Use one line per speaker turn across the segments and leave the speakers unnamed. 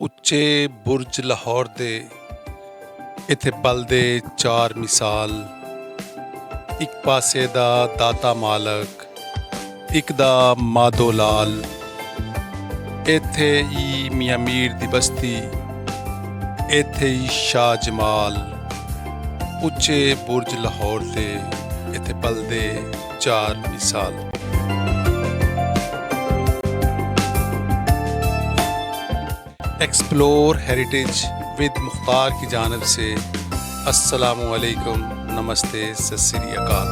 ਉੱਚੇ ਬੁਰਜ ਲਾਹੌਰ ਦੇ ਇੱਥੇ ਬਲਦੇ ਚਾਰ ਮਿਸਾਲ। ਇੱਕ ਪਾਸੇ ਦਾ ਦਾਤਾ ਮਾਲਕ, ਇੱਕ ਦਾ ਮਾਧੋ ਲਾਲ। ਇੱਥੇ ਹੀ ਮੀਆਂ ਮੀਰ ਦੀ ਬਸਤੀ, ਇੱਥੇ ਹੀ ਸ਼ਾਹ ਜਮਾਲ। ਉੱਚੇ ਬੁਰਜ ਲਾਹੌਰ ਦੇ ਇੱਥੇ ਬਲਦੇ ਚਾਰ मिसाल। एक्सप्लोर हेरिटेज विद मुख्तार की जानब से अस्सलामु अलैकुम, नमस्ते, सत श्री अकाल।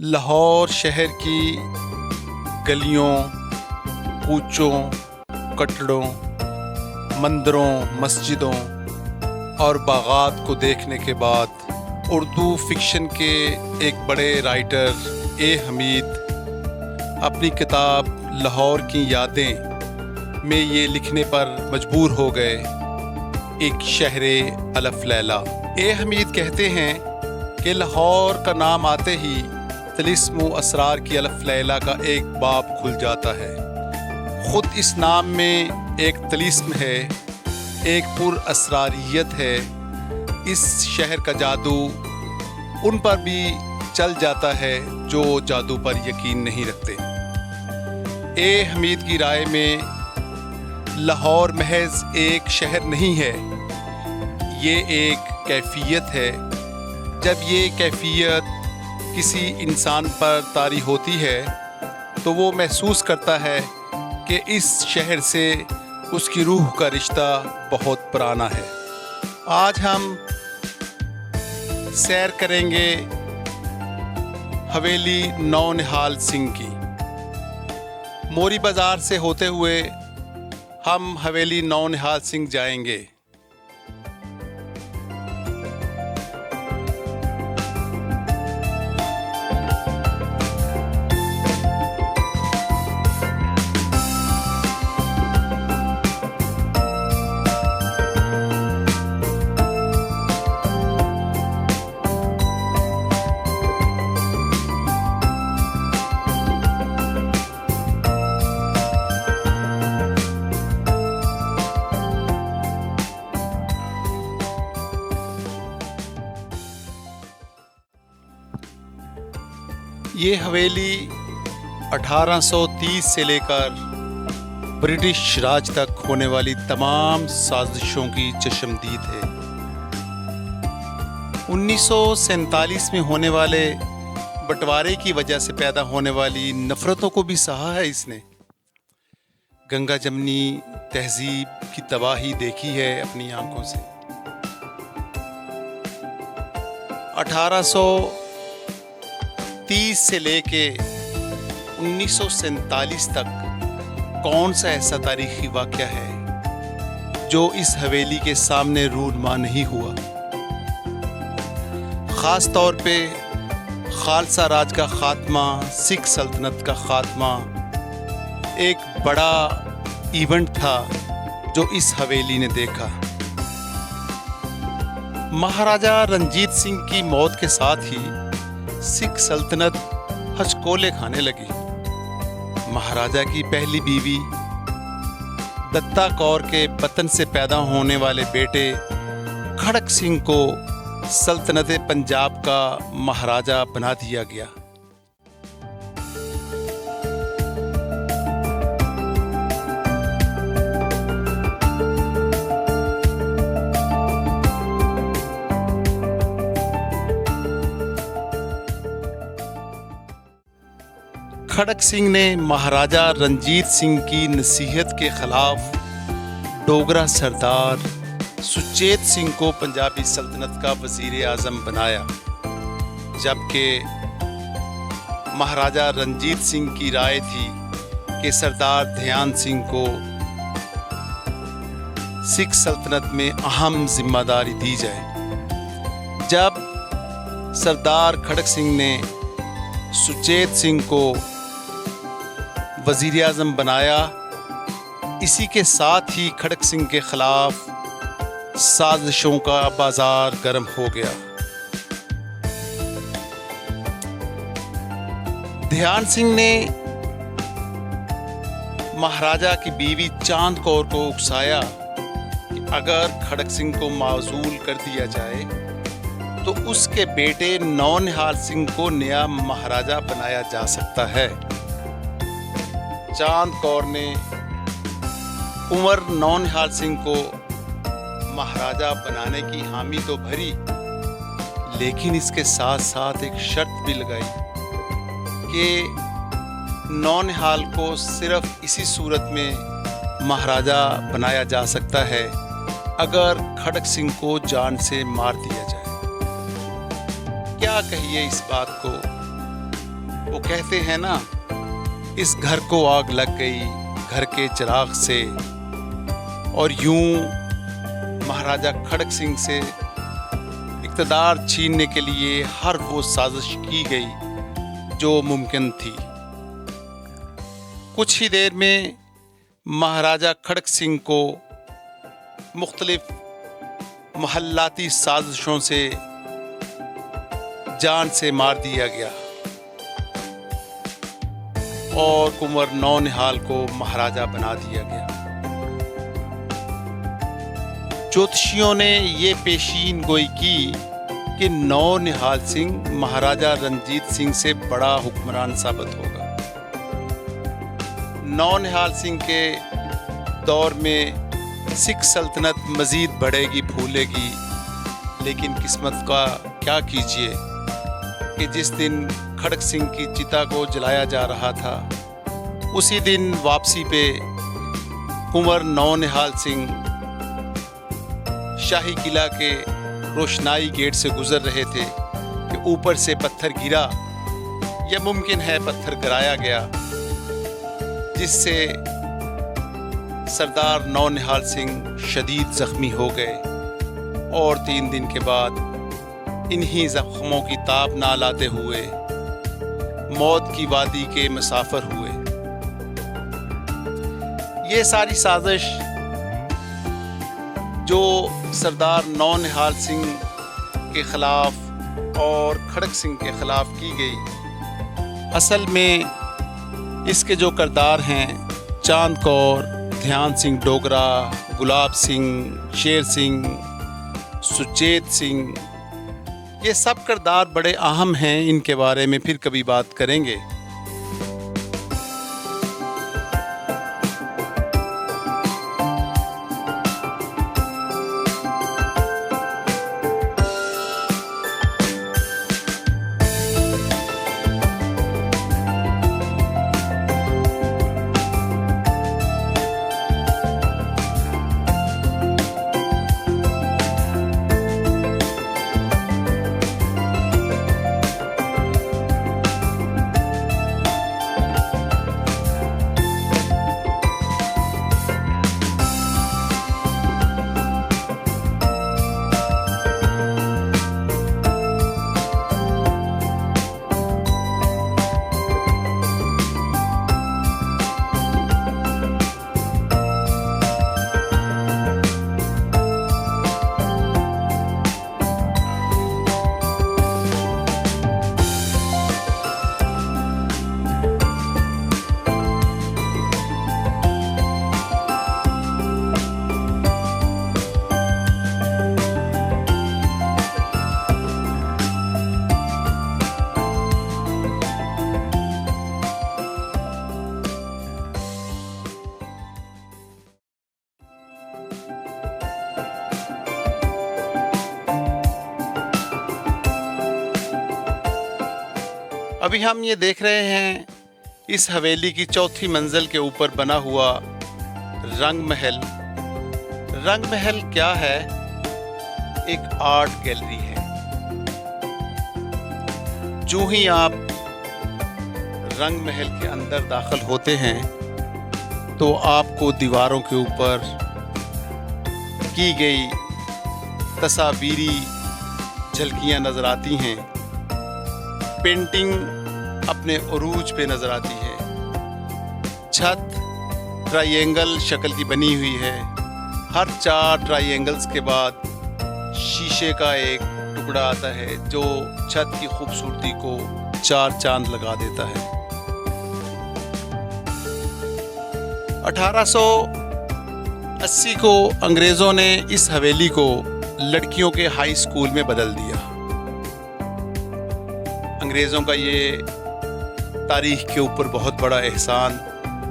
लाहौर शहर की गलियों, कूचों, कटड़ों, मंदिरों, मस्जिदों और बागात को देखने के बाद उर्दू फिक्शन के एक बड़े राइटर ए हमीद अपनी किताब लाहौर की यादें में ये लिखने पर मजबूर हो गए, एक शहरे अलफ लैला। ए हमीद कहते हैं कि लाहौर का नाम आते ही तिलिस्म असरार की अलफ लैला का एक बाब खुल जाता है। ख़ुद इस नाम में एक तिलिस्म है, एक पुर असरारियत है। इस शहर का जादू उन पर भी चल जाता है जो जादू पर यकीन नहीं रखते। ए हमीद की राय में लाहौर महज एक शहर नहीं है, ये एक कैफियत है। जब ये कैफियत किसी इंसान पर तारी होती है तो वो महसूस करता है कि इस शहर से उसकी रूह का रिश्ता बहुत पुराना है। आज हम सैर करेंगे हवेली नौ निहाल सिंह की। मोरी बाज़ार से होते हुए हम हवेली नौ निहाल सिंह जाएंगे। ये हवेली 1830 से लेकर ब्रिटिश राज तक होने वाली तमाम साजिशों की चश्मदीद है। 1947 में होने वाले बंटवारे की वजह से पैदा होने वाली नफ़रतों को भी सहा है इसने। गंगा जमनी तहजीब की तबाही देखी है अपनी आंखों से। 1830 से लेके 1947 तक कौन सा ऐसा तारीखी वाक़या है जो इस हवेली के सामने रूनुमा नहीं हुआ। ख़ास तौर पे खालसा राज का ख़ात्मा, सिख सल्तनत का ख़ात्मा एक बड़ा इवेंट था जो इस हवेली ने देखा। महाराजा रंजीत सिंह की मौत के साथ ही सिख सल्तनत हचकोले खाने लगी। महाराजा की पहली बीवी दत्ता कौर के वतन से पैदा होने वाले बेटे खड़क सिंह को सल्तनत पंजाब का महाराजा बना दिया गया। खड़क सिंह ने महाराजा रंजीत सिंह की नसीहत के खिलाफ डोगरा सरदार सुचेत सिंह को पंजाबी सल्तनत का वज़ीर आज़म बनाया, जबकि महाराजा रंजीत सिंह की राय थी कि सरदार ध्यान सिंह को सिख सल्तनत में अहम जिम्मेदारी दी जाए। जब सरदार खड़क सिंह ने सुचेत सिंह को वज़ीर आज़म बनाया, इसी के साथ ही खड़क सिंह के खिलाफ साजिशों का बाजार गर्म हो गया। ध्यान सिंह ने महाराजा की बीवी चांद कौर को उकसाया कि अगर खड़क सिंह को माजूल कर दिया जाए तो उसके बेटे नौनिहाल सिंह को नया महाराजा बनाया जा सकता है। चांद कौर ने कुंवर नौनिहाल सिंह को महाराजा बनाने की हामी तो भरी, लेकिन इसके साथ साथ एक शर्त भी लगाई कि नौनिहाल को सिर्फ इसी सूरत में महाराजा बनाया जा सकता है अगर खड़क सिंह को जान से मार दिया जाए। क्या कहिए इस बात को, वो कहते हैं ना, इस घर को आग लग गई घर के चिराग से, और यूं महाराजा खड़क सिंह से इक़्तिदार छीनने के लिए हर वो साजिश की गई जो मुमकिन थी। कुछ ही देर में महाराजा खड़क सिंह को मुख्तलिफ महल्लाती साजिशों से जान से मार दिया गया और कुंवर नौनिहाल को महाराजा बना दिया गया। ज्योतिषियों ने ये पेशीन गोई की कि नौनिहाल सिंह महाराजा रंजीत सिंह से बड़ा हुक्मरान साबित होगा। नौनिहाल सिंह के दौर में सिख सल्तनत मजीद बढ़ेगी फूलेगी, लेकिन किस्मत का क्या कीजिए कि जिस दिन खड़क सिंह की चिता को जलाया जा रहा था उसी दिन वापसी पे कुंवर नौनिहाल सिंह शाही किला के रोशनाई गेट से गुजर रहे थे कि ऊपर से पत्थर गिरा, या मुमकिन है पत्थर गिराया गया, जिससे सरदार नौनिहाल सिंह शदीद जख्मी हो गए और 3 दिन के बाद इन्हीं जख्मों की ताब ना लाते हुए मौत की वादी के मुसाफिर हुए। ये सारी साजिश जो सरदार नौनिहाल सिंह के ख़िलाफ़ और खड़क सिंह के ख़िलाफ़ की गई, असल में इसके जो किरदार हैं चांद कौर, ध्यान सिंह डोगरा, गुलाब सिंह, शेर सिंह, सुचेत सिंह, ये सब किरदार बड़े अहम हैं। इनके बारे में फिर कभी बात करेंगे। अभी हम ये देख रहे हैं इस हवेली की चौथी मंजिल के ऊपर बना हुआ रंग महल। रंग महल क्या है? एक आर्ट गैलरी है। जो ही आप रंग महल के अंदर दाखिल होते हैं तो आपको दीवारों के ऊपर की गई तस्वीरी झलकियां नजर आती हैं। पेंटिंग अपने उरूज पे नजर आती है। छत ट्रायंगल शक्ल की बनी हुई है। हर 4 ट्रायंगल्स के बाद शीशे का एक टुकड़ा आता है जो छत की खूबसूरती को 4 चांद लगा देता है। 1880 को अंग्रेज़ों ने इस हवेली को लड़कियों के हाई स्कूल में बदल दिया। अंग्रेज़ों का ये तारीख़ के ऊपर बहुत बड़ा एहसान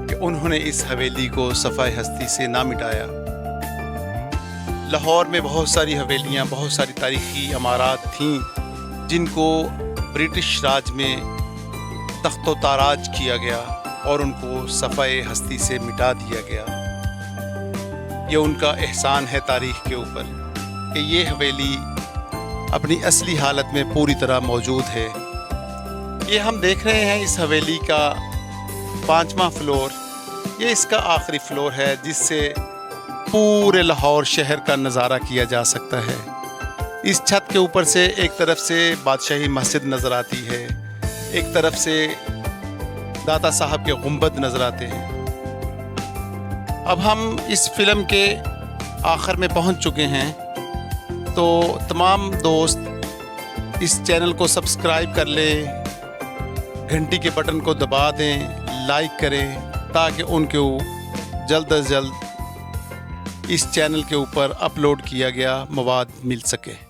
कि उन्होंने इस हवेली को सफ़ाए हस्ती से ना मिटाया। लाहौर में बहुत सारी हवेलियाँ, बहुत सारी तारीख़ी इमारत थीं जिनको ब्रिटिश राज में तख्तो ताराज किया गया और उनको सफ़ाए हस्ती से मिटा दिया गया। ये उनका एहसान है तारीख़ के ऊपर कि ये हवेली अपनी असली हालत में पूरी तरह मौजूद है। ये हम देख रहे हैं इस हवेली का 5वां फ्लोर, ये इसका आखिरी फ्लोर है जिससे पूरे लाहौर शहर का नज़ारा किया जा सकता है। इस छत के ऊपर से एक तरफ से बादशाही मस्जिद नज़र आती है, एक तरफ से दाता साहब के गुंबद नज़र आते हैं। अब हम इस फिल्म के आखिर में पहुंच चुके हैं, तो तमाम दोस्त इस चैनल को सब्सक्राइब कर लें, घंटी के बटन को दबा दें, लाइक करें ताकि उनको जल्द अज जल्द इस चैनल के ऊपर अपलोड किया गया मवाद मिल सके।